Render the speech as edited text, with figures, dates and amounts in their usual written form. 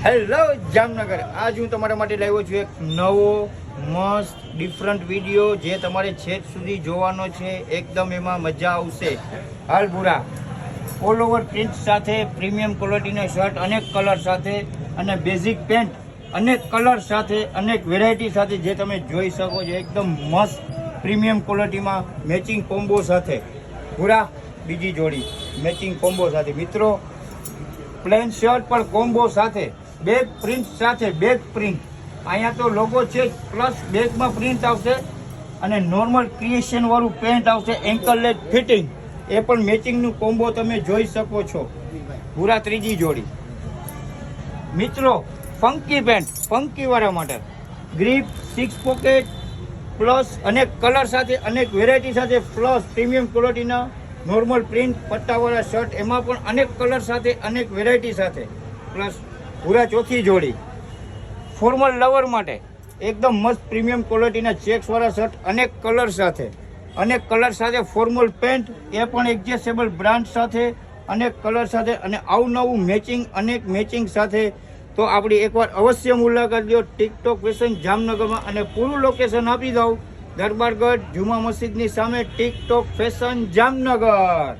Hello Jamnagar, આજ હું તમારા માટે લાવ્યો છું એક નવો મસ્ત ડિફરન્ટ વિડીયો જે તમારે છેક સુધી જોવાનો છે. એકદમ એમાં મજા આવશે. હાલ પૂરા ઓલ ઓવર પ્રિન્ટ સાથે પ્રીમિયમ ક્વોલિટીના શર્ટ અનેક કલર સાથે અને બેઝિક પેન્ટ અનેક કલર સાથે અનેક વેરાયટી સાથે જે તમે જોઈ શકો છો. એકદમ મસ્ત પ્રીમિયમ ક્વોલિટીમાં મેચિંગ કોમ્બો સાથે પૂરા બીજી જોડી મેચિંગ કોમ્બો સાથે. મિત્રો પ્લેન શર્ટ પર કોમ્બો સાથે બેક પ્રિન્ટ સાથે બેક પ્રિન્ટ, અહીંયા તો લોગો છે પ્લસ બેકમાં પ્રિન્ટ આવશે અને નોર્મલ ક્રિએશન વાળું પેન્ટ આવશે એન્કલ લેગ ફિટિંગ. એ પણ મેચિંગનું કોમ્બો તમે જોઈ શકો છો. પૂરા ત્રીજી જોડી મિત્રો ફંકી પેન્ટ, ફંકી વાળા માટે ગ્રીપ 6 પોકેટ પ્લસ અનેક કલર સાથે અનેક વેરાયટી સાથે પ્લસ પ્રીમિયમ ક્વોલિટીના નોર્મલ પ્રિન્ટ પટ્ટાવાળા શર્ટ, એમાં પણ અનેક કલર સાથે અનેક વેરાયટી સાથે પ્લસ પૂરા ચોથી જોડી ફોર્મલ લવર માટે એકદમ મસ્ત પ્રીમિયમ ક્વોલિટીના ચેક્સવાળા શર્ટ અનેક કલર સાથે ફોર્મલ પેન્ટ, એ પણ એડજસ્ટેબલ બ્રાન્ડ સાથે અનેક કલર સાથે અને અવનવું મેચિંગ અનેક મેચિંગ સાથે. તો આપણી એકવાર અવશ્ય મુલાકાત લો ટિકટોક ફેશન જામનગરમાં અને પૂરું લોકેશન આપી દઉં દરબારગઢ જુમા મસ્જિદની સામે ટિકટોક ફેશન જામનગર.